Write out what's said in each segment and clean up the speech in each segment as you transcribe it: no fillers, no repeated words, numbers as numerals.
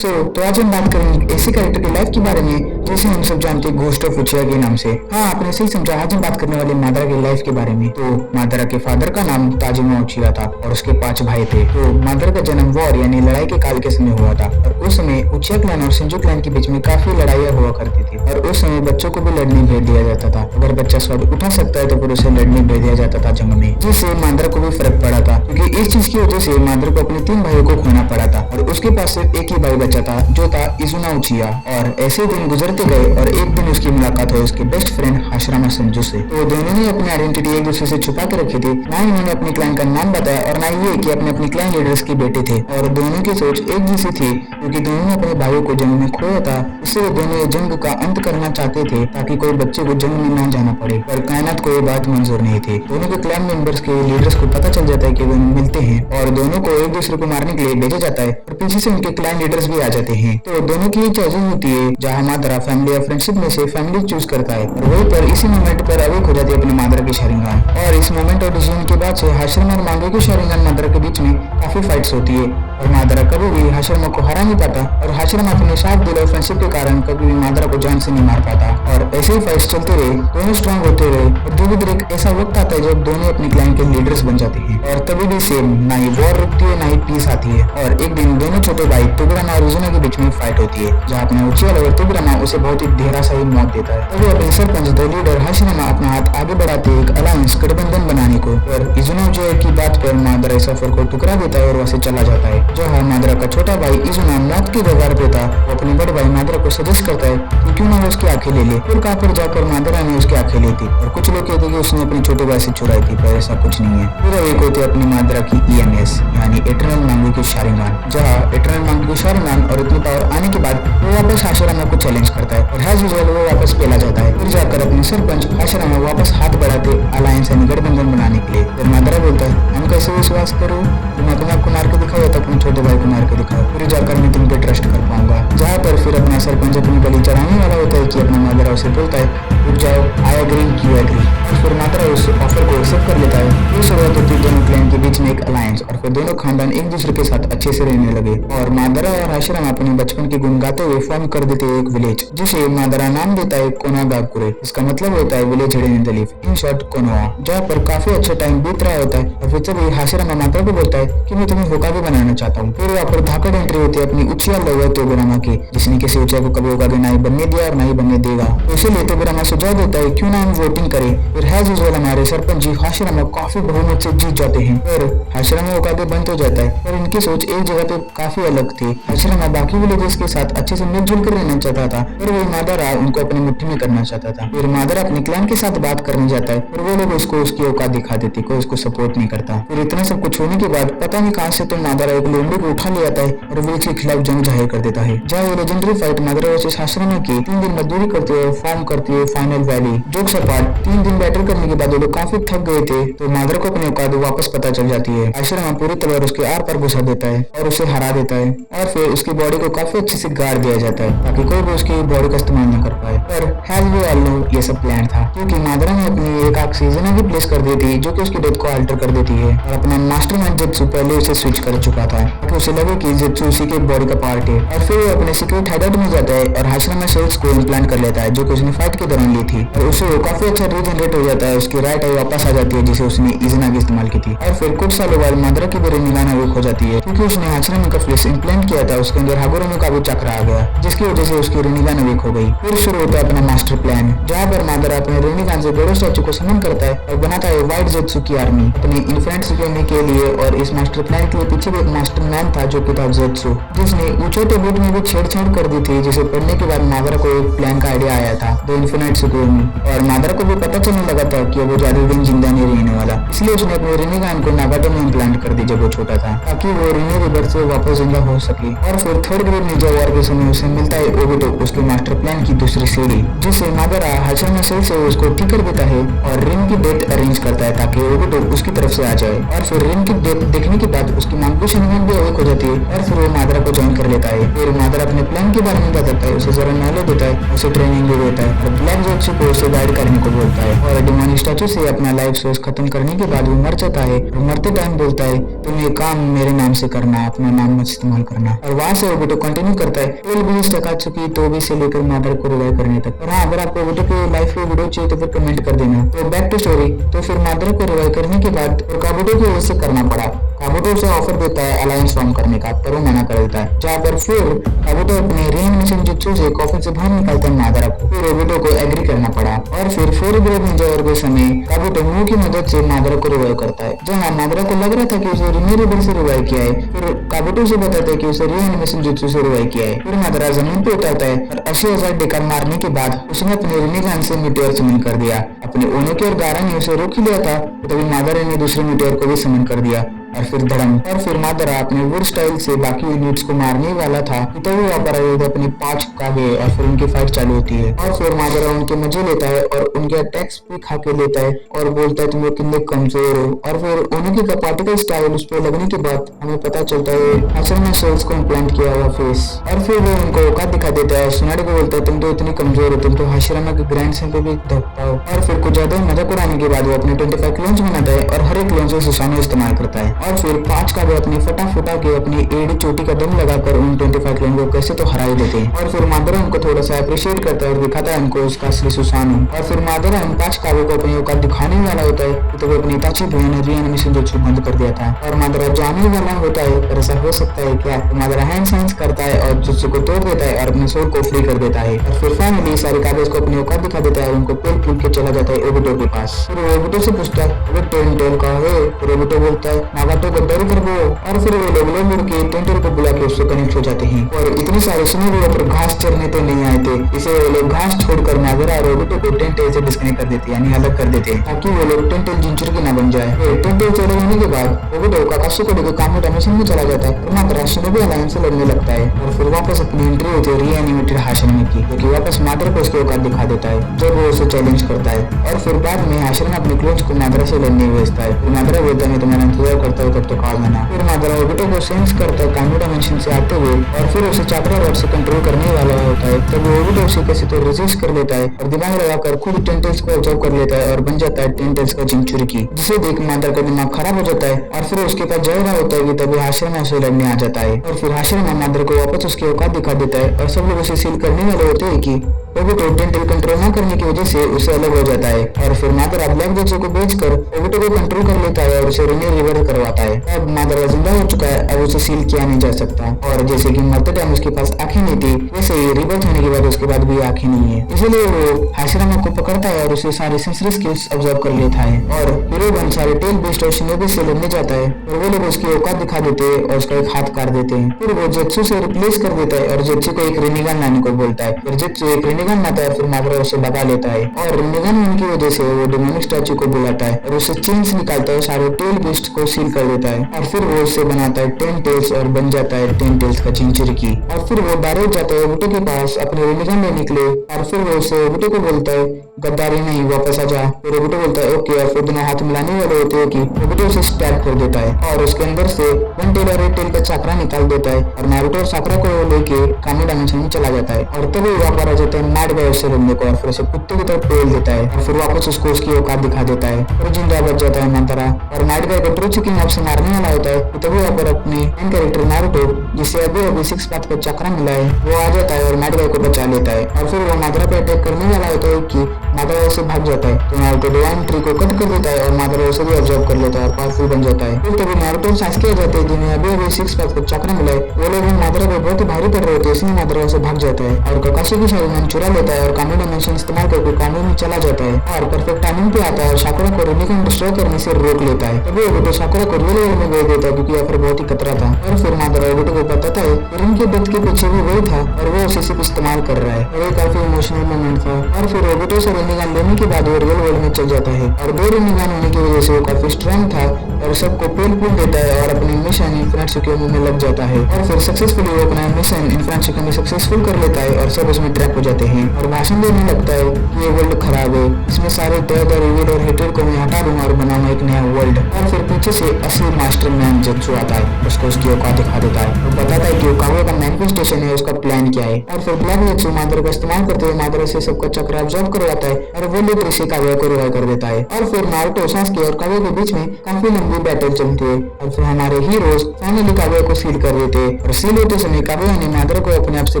तो आज हम बात करेंगे ऐसे कैरेक्टर की लाइफ के बारे में जिसे हम सब जानते हैं घोस्ट ऑफ उचिया के नाम से। हाँ, आपने सही समझा। आज हम बात करने वाले मादरा की लाइफ के बारे में। तो मादरा के फादर का नाम ताजिमा उचिया था और उसके 5 भाई थे। तो मादरा का जन्म वॉर यानी लड़ाई के काल के समय हुआ था और उस समय उचिया क्लैन और सिंजू क्लैन के बीच में काफी लड़ाइयाँ हुआ करती थी और उस समय बच्चों को भी लड़ने भेज दिया जाता था। अगर बच्चा स्वाद उठा सकता है तो फिर उसे लड़ने भेज दिया जाता था जंग में, जिससे मादरा को भी फर्क पड़ा था क्योंकि इस चीज की वजह से मादरा को अपने 3 भाइयों को खोना पड़ा था और उसके पास सिर्फ एक ही भाई बचा था जो था इजुना उचिया। और ऐसे दिन गुजरते गए और एक दिन उसकी मुलाकात हुई उसके बेस्ट फ्रेंड हाशिरामा संजू से। तो दोनों ने अपनी आइडेंटिटी एक दूसरे से छुपा के रखी थी, ना ही उन्होंने अपने क्लैन का नाम बताया और ना ये कि अपने क्लैन लीडर्स के बेटे थे। और दोनों की सोच एक जैसी थी क्योंकि दोनों ने अपने भाइयों को जंग में खोया था, इससे वो दोनों जंग का अंत करना चाहते थे ताकि कोई बच्चे को जंग में न जाना पड़े। पर कायनात को ये बात मंजूर नहीं थी। दोनों के क्लैन मेंबर्स के लीडर्स को पता चल जाता है कि दोनों मिलते हैं और दोनों को एक दूसरे को मारने के लिए भेजा जाता है और पीछे से उनके क्लैन लीडर्स भी आ जाते हैं। तो दोनों की चॉइसेस होती है जहाँ मादरा फैमिली या फ्रेंडशिप में से फैमिली चूज करता है और वहीं पर इसी मोमेंट पर अवेक हो जाती है अपनी मादरा की शारिंगान। और इस मोमेंट और डिसीजन के बाद से हाशिरामा और मांगे की शारिंगान मादरा के बीच में काफी फाइट्स होती है और मादरा कभी भी हाशिरामा को हरा नहीं पाता और हाशिरामा अपने साथ दिल और फ्रेंडशिप के कारण कभी भी मादरा को जान से नहीं मार पाता। और ऐसे ही फाइट्स चलते रहे, दोनों स्ट्रॉन्ग होते रहे और धीरे धीरे एक ऐसा वक्त आता है जब दोनों अपने क्लैन के लीडर्स बन जाते हैं और तभी भी सेम ना ही वॉर रुकती है ना ही पीस आती है। और एक दिन दोनों छोटे भाई तोबिरामा और इजुना के बीच में फाइट होती है जहाँ अपने उचिया लवर तोबिरामा उसे बहुत ही ढेरा सा ही मौत देता है। तभी अपने सरपंच द लीडर हाशिरामा अपना हाथ आगे बढ़ाते एक अलायंस गठबंधन बनाने को और इजुना उचिया की बात पर मादरा इस सफर को टुकरा देता है और वहां से चला जाता है। जहाँ मादरा का छोटा भाई इजुना मौत के कगार पे था, वो अपने बड़े भाई मादरा को सजेस्ट करता है कि क्यों ना वो उसकी आंखें ले ले। फिर कहाँ पर जाकर मादरा ने उसकी आंखें ली थी और कुछ लोग कहते कि उसने अपने छोटे भाई से चुराई थी, पर ऐसा कुछ नहीं है। फिर एक होती है अपनी मादरा की EMS यानी इटरनल मांगू की शारिंगान, जहाँ इटरनल मांगू की शारिंगान और इतनी पावर आने के बाद वो वापस हाशिरामा को चैलेंज करता है और एज यूजुअल वो वापस पेला जाता है। फिर जाकर अपने सरपंच हाशिरामा वापस हाथ बढ़ाते अलायंस यानी गठबंधन बनाने के लिए। फिर मादरा बोलता है हम कैसे विश्वास करूँ, तुम अपने आप को मार के दिखाओ या तो अपने छोटे भाई को मार के दिखाओ, फिर जाकर मैं तुम पे ट्रस्ट कर पाऊंगा। जहाँ पर फिर अपना सरपंच अपनी बलि चढ़ाने वाला होता है कि अपना मादरा उसे बोलता है रुक जाओ, आई एग्री, यू एग्री, और फिर मादरा उस ऑफर को एक्सेप्ट कर लेता है। फिर शुरुआत होती है दोनों क्लैन के बीच में एक अलायंस और फिर दोनों खानदान एक दूसरे के साथ अच्छे से रहने लगे और मादरा और हाशिरामा अपने बचपन के गुण गाते हुए फॉर्म कर देते हैं एक विलेज जिसे मादरा नाम देता है कोनोगाकुरे। इसका मतलब होता है village hidden in the leaf, in short Konoha. जहाँ पर काफी अच्छा टाइम बीत रहा होता है और फिर तभी हाशिरामा मादरा को बोलता है कि मैं तुम्हें होकागे बनाना चाहता हूँ। फिर वहाँ पर धाकड़ एंट्री होती है अपनी उचिया लवर तोबिरामा की, जिसने किसी उचिया को कभी होकागे ना ही बनने दिया और ना ही बनने देगा। तो इसीलिए तोबिरामा सुझाव देता है क्यों ना हम वोटिंग करें। फिर एज यूजुअल हमारे सरपंच जी हाशिरामा काफी बहुमत से जीत जाते हैं और हाशिरामा होकागे बन तो जाता है। पर इनकी सोच एक जगह पे काफी अलग थी। हाशिरामा बाकी विलेजेस के साथ अच्छे से मिलजुल कर रहना चाहता था और वो मादरा उनको अपनी मुट्ठी में करना चाहता था। फिर मादरा अपने क्लैन के साथ बात करने जाता है और वो लोग उसको उसकी औकात दिखा देती, कोई उसको सपोर्ट नहीं करता। फिर इतना सब कुछ होने के बाद पता नहीं कहां से तो मादरा एक लोमड़ी को उठा ले आता है और विलेज के खिलाफ जंग जाहिर कर देता है। जहाँ ये लेजेंडरी फाइट मादरा वर्सेस हाशिरामा की 3 दिन मजदूरी करते हुए फॉर्म करती है फाइनल वैली। जोक्स अपार्ट 3 दिन बैटल करने के बाद वो लोग काफी थक गए थे तो मादरा को अपनी औकात वापस पता चल जाती है। हाशिरामा पूरी तलवार उसके आर पार घुसा देता है और उसे हरा देता है और फिर उसकी बॉडी को काफी अच्छे से गाड़ दिया जाता है ताकि कोई भी उसकी बॉडी का इस्तेमाल न कर पाए। पर हैज वी ऑल नो ये सब प्लान था क्योंकि मादरा ने अपनी एक आंख से जना की प्लेस कर दी थी जो कि उसकी डेथ को अल्टर कर देती है और अपना मास्टरमाइंड जेत्सु पहले उसे स्विच कर चुका था ताकि उसे लगे कि जेत्सु उसी के बॉडी का पार्ट है। और फिर वो अपने सीक्रेट हाइडआउट में जाता है और हाशिरामा सेल्स को इम्प्लांट कर लेता है जो कि उसने फाइट के दौरान ली थी और उसे काफी अच्छा रीजनरेट हो जाता है। उसकी राइट आई वापस आ जाती है जिसे उसने इजना की इस्तेमाल की थी। और फिर कुछ सालों बाद मादरा की भी रेनिगान अवेक हो जाती है क्योंकि उसने हाशिरामा का फ्लेश इम्प्लांट किया था, उसके अंदर हागुरोमी का भी चक्र आ गया जिसकी वजह से उसकी रेनिगान अवेक हो गई। फिर शुरू होता है अपना मास्टर प्लान जहाँ पर मादरा अपने रेनिगान से गोडो स्टैचू को समन करता है और बनाता है व्हाइट जेत्सु की आर्मी अपनी इन्फिनिट सिक्योरिटी के लिए। और इस मास्टर प्लान के पीछे भी एक मास्टर मैन था जो कि था जेत्सु, जिसने ऊंचे टेबलेट में भी छेड़छाड़ कर दी थी जिसे पढ़ने के बाद मादरा को एक प्लान का आइडिया आया था द इन्फिनिट सिक्योरिटी। और मादरा को भी पता चलने लगा था कि वो ज्यादा दिन जिंदा नहीं रहने वाला, इसलिए उसने अपने रेनिगान को नागाटो में इम्प्लांट कर दी जब वो छोटा था ताकि वो रेनी रिवर से वापस जिंदा हो सके। और फिर थर्ड ग्रेड निंजा वॉर के समय उसे मिलता है ओबिटो, उसके मास्टर प्लान की दूसरी सीढ़ी, जिसे मादरा हाशिरामा सेल से उसको ठीक कर देता है और रिन की डेथ अरेंज करता है ताकि ओबिटो उसकी तरफ से आ जाए। और फिर रिन की डेथ देखने के बाद उसकी मांगू शारिंगान भी अवेक हो जाती है और फिर वो मादरा को ज्वाइन कर लेता है। फिर मादरा अपने प्लान के बारे में बताता है, उसे जरा नॉलेज देता है, उसे ट्रेनिंग भी देता है और ब्लैक जेत्सु को उसे गाइड करने को बोलता है और डिमोनिस्टर स्टैचू से अपना लाइफ सोर्स खत्म करने के बाद वो मर जाता है और मरते टाइम बोलता है तुम ये काम मेरे नाम से करना, अपना नाम मत इस्तेमाल करना। और वहां से ओबुटो कंटिन्यू करता है 12 अकात्सुकी तोबी से लेकर मादर को रिवाइव करने तक। और हाँ, अगर आपको ओबुटो की लाइफ की वीडियो चाहिए तो फिर कमेंट कर देना। तो बैक टू स्टोरी। तो फिर मादर को रिवाइव करने के बाद काबुटो की वजह से करना पड़ा। काबुटो उसे ऑफर देता है अलायंस फॉर्म करने का, पर वो मना कर देता है। जहाँ पर फिर काबुटो अपने रीएनिमेशन जुत्सु से कॉफिन से बाहर निकालता है मादरा को। फिर ओबुटो को एग्री करना पड़ा और फिर फोरग्रेड निंजा वर्ग समय काबुटो मुंह की मदद से मादरा को रिवाइव करता है। जहाँ मादरा को लग रहा था कि उसे रिन्यूएबल से रिवाइव किया है, फिर काबुटो से बताता है कि उसे रीएनिमेशन जुत्सु से रिवाइव किया है। फिर मादरा जमीन पे उतरता है और 80,000 डेकार मारने के बाद उसने अपने रिनिगान से मीटियोर समन कर दिया। अपने ओनेके और गारा ने उसे रोक लिया था, तभी मादरा ने दूसरे मीटियोर को भी समन कर दिया। और फिर धड़म। और फिर मादरा अपने वुड स्टाइल से बाकी यूनिट्स को मारने वाला था, तभी वहाँ पर आए अपने 5 कागे और फिर उनकी फाइट चालू होती है। और फिर मादरा उनके मजे लेता है और उनके अटैक्स भी खा के लेता है और बोलता है तुम लोग कितने कमजोर हो। और फिर उनकी का पार्टिकल स्टाइल उस पर लगने के बाद हमें पता चलता है असल में सोल्स को इम्प्लांट किया हुआ फेस। और फिर वो उनको औकात दिखा देता है। सुनाडे को बोलता है तुम तो इतनी कमजोर हो, तुम तो हाशिरामा के ग्रैंडसन पे भी धक्का हो। और फिर कुछ ज्यादा मजाक उड़ाने के बाद वो अपने 25 क्लोन्स बनाता है और हर एक क्लोन से सुसानो इस्तेमाल करता है। और फिर 5 कागे अपनी फटा के अपनी एड़ी चोटी का दम लगाकर उन 25 क्लोन को कैसे तो हरा ही देते हैं। और फिर मादरा उनको थोड़ा सा अप्रिशिएट करता है और दिखाता है उनको उसका असली सुसानो। और फिर मादरा उन 5 कागे को अपनी औकात दिखाने वाला होता है तो वो अपनी ताची बहन रीएनिमेशन जुत्सु बंद कर दिया था और मादरा जाने वाला होता है। पर ऐसा हो सकता है क्या? तो मादरा हैंड साइंस करता है और जुत्सु को तोड़ देता है और अपने सोल को फ्री कर देता है। और फिर फाइनली सारे कागज को अपनी औकात दिखा देता है और उनको पेल के चला जाता है ओबुटो के पास। फिर वो ओबुटो से पूछता है वो टेंटेल का है? फिर ओबुटो बोलता है नागाटो को डर कर दो। और फिर वो लोग मुड़ के टेंटेल को बुला के उससे कनेक्ट हो जाते हैं। और इतने सारे सुनो पर घास चरने तो नहीं आए थे, इसे वो लोग घास छोड़कर मादरा और ओबुटो को टेंटेल से डिस्कनेक्ट कर देते यानी अलग कर देते ताकि वो लोग टेंटेल जिंचुरकी ना बन जाए। फिर टेंटेल चले जाने के बाद ओबुटो काकाशी को लेकर कामो डायमेंशन में चला जाता है और मादरा शिनोबी अलायंस से लड़ने लगता है। और फिर वापस अपनी एंट्री होती है रीएनिमेटेड हाशिरामा की, जो कि वापस मादरा को उसकी औकात दिखा देता है जब वो उसे चैलेंज करता है। और फिर बाद में हाशिरामा अपने क्लोन्स को मादरा से लड़ने भेजता है। फिर मादरा बोलता है मैं तुम्हारा इंतजार करता हूँ, तब तो कॉल लेना। फिर मादरा ओबुटो को सेंस करता है कामो डायमेंशन से आते हुए और फिर उसे चाक्रा रॉड से कंट्रोल करने वाला होता है। तब वो ओबुटो उसे कैसे तो रेजिस्ट कर लेता है और दिमाग लगाकर खुद टेंटेल्स को ऑब्जर्व कर लेता है और बन जाता है टेंटेल्स का जिंचुरकी, जिसे देख मादरा का दिमाग खराब हो जाता है। और फिर उसके पास जय रहा होता है कि तभी हाशिरामा उसे लड़ने आ जाता है। और फिर हाशिरामा मादरा को वापस उसकी औकात दिखा देता है और सब लोग उसे सील करने वाले होते हैं कि ओबुटो टेंटेल कंट्रोल न करने की वजह से उसे अलग हो जाता है। और फिर मादरा ब्लैक जेट्सो को बेचकर ओबुटो को कंट्रोल कर लेता है और उसे रिवर्स करवाता है। अब मादरा जिंदा हो चुका है, अब उसे सील किया नहीं जा सकता। और जैसे कि मरते टाइम उसके पास आंखें नहीं थी, वैसे ही रिबर्थ होने के बाद उसके बाद भी आंखें नहीं है, इसलिए वो हाशिरामा को पकड़ता है और उसे सारे सेंसरी स्किल्स ऑब्जर्व कर लेता है। और हीरो बन सारे टेल बेस्ड और शिनोबी से लड़ने जाता है और वो लोग उसकी औकात दिखा देते हैं और उसका एक हाथ काट देते हैं। फिर वो जेत्सु से रिप्लेस कर देता है और जेत्सु को एक रिनिगन लाने को बोलता है। फिर जेत्सु एक रिनिगन लाता है, फिर मादरा उसे भगा लेता है और रिनिगन उनकी वजह से वो डेमोनिक स्टैचू को बुलाता है और उसे चेन से निकालता है, सारे टेल बेस्ट को सील कर देता है। और फिर वो उसे बनाता है 10 टेल्स और बन जाता है 10 टेल्स का जिंचुरकी। और फिर वो डायरेक्ट जाता है ओबुटो के पास अपने रिनिगन लेने के लिए और फिर वो उसे ओबुटो को बोलता है गद्दारी नहीं, वापस आ जा। फिर ओबुटो बोलता है ओके और फिर दोनों हाथ मिलाने वाले होते हैं कि ओबुटो उसे स्टैब कर देता है और उसके अंदर से 1 टेल और 8 टेल का चाकरा निकाल देता है और नारुतो और साकुरा को लेके कामो डायमेंशन में चला जाता है। और तभी वहाँ पर आ जाता है मैड गाय उससे लड़ने को और फिर उसे कुत्ते की तरफ पेल देता है और फिर वापस उसको उसकी औकात दिखा देता है और जिंदा बच जाता है मादरा। और मैड गाय को ट्रू चिकिंग से मारने वाला होता है, तभी वहाँ पर अपने मेन कैरेक्टर नारुतो, जिसे अभी 6 पाथ का चक्रा मिला है, वो आ जाता है और मैड गाय को बचा लेता है। और फिर वो मादरा पे अटैक करने वाला होता है कि मादरा उसे भाग जाता है तो नारुतो डिवाइन ट्री को कट कर देता है और मादरा उसे भी ऑब्जर्व कर लेता है और पावरफुल बन जाता है। फिर तभी नारुतो और सासुके आ जाते हैं जिन्हें अभी 6 पाथ का चक्रा मिला है। वो लोग मादरा को बहुत ही भारी पड़ रहे होते हैं, इसलिए मादरा उसे भाग जाता है और काकाशी की शारीमान चुरा लेता है और कामो डायमेंशन इस्तेमाल करके कामो में चला जाता है और परफेक्ट टाइमिंग पे आता है और साकुरा को रिनिगन डिस्ट्रॉय करने से रोक लेता है। तभी ओबुटो साकुरा को रियल वर्ल्ड में भेज देता है क्योंकि फिर बहुत ही खतरा था। और फिर मादरा ओबुटो को बताता है रिन के डेथ के पीछे भी वही था और वो उसे सिर्फ इस्तेमाल कर रहा है और ये काफी इमोशनल मोमेंट था। और फिर ओबुटो से रिनिगन लेने के बाद वो रियल वर्ल्ड में चल जाता है और 2 रिनिगन होने की वजह से वो काफी स्ट्रॉन्ग था और सबको पेल देता है और अपने मिशन इन्फिनिट सिक्योर में लग जाता है। और फिर सक्सेसफुली वो अपना मिशन इन्फिनिट सिक्योर में सक्सेसफुल कर लेता है और सब उसमें ट्रैप हो जाते हैं और भाषण देने लगता है कि ये वर्ल्ड खराब है, इसमें सारे दर्द और रिवील और हेट्रेड को मैं हटा दूंगा और बनाऊंगा एक नया वर्ल्ड। और फिर पीछे से एक असली मास्टरमाइंड जेत्सु आता है, उसको उसकी औकात दिखा देता है और बताता है कि कागुया का मैनिफेस्टेशन है, उसका प्लान क्या है। और फिर ब्लैक जेत्सु मादरा का इस्तेमाल करते हुए मादरा से सबका चक्र ऑब्जर्व करवाता है और वो लिटरली से कागुया को रिवाइव कर देता है। और फिर नारुतो, सास्के और कागुया के बीच में काफी लंबी बैटल चलती है और फिर हमारे हीरोज फाइनली कागुया को सील कर देते और सील होते समय कागुया ने मादरा को अपने आप से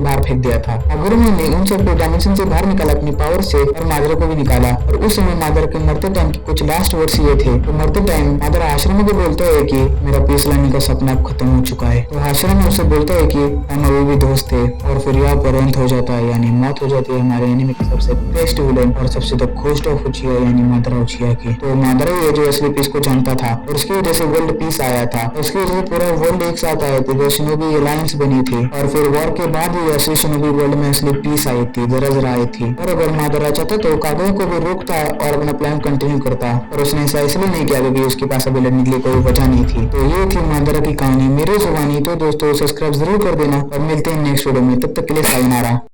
बाहर फेंक दिया था। अगुरुमो ने उन सबको डायमेंशन से बाहर निकाला अपनी पावर से और मादरा को भी निकाला। और उस समय मादरा के मरते टाइम के कुछ लास्ट वर्ड्स ये थे। तो मरते टाइम मादरा आश्रम को बोलता है कि मेरा पीस लाने का सपना अब खत्म हो चुका है। तो आश्रम उससे बोलता है कि हम अभी भी दोस्त थे। और फिर यहाँ पर अंत हो जाता है, यानी मौत हो जाती है हमारे एनिमी के सबसे बेस्ट विलेन और सबसे द घोस्ट ऑफ उचिहा यानी मादरा उचिहा की। तो मादरा ही है जो असली पीस को जानता था और उसकी वजह से वर्ल्ड पीस आया था। उसकी वजह से पूरा वर्ल्ड एक साथ आया था, शिनोबी अलायंस बनी थी और फिर वॉर के बाद ही असली शिनोबी वर्ल्ड में असली पीस आई थी, जरा आई थी। और अगर मादरा चाहता तो कागुया को भी रोकता और अपना प्लान कंटिन्यू करता, और उसने ऐसा इसलिए नहीं किया क्योंकि उसके पास अभी लड़ने के लिए कोई वजह नहीं थी। तो ये थी मादरा की कहानी मेरे जुबानी। तो दोस्तों सब्सक्राइब जरूर कर देना और मिलते हैं नेक्स्ट वीडियो में, तब तक के लिए सायोनारा।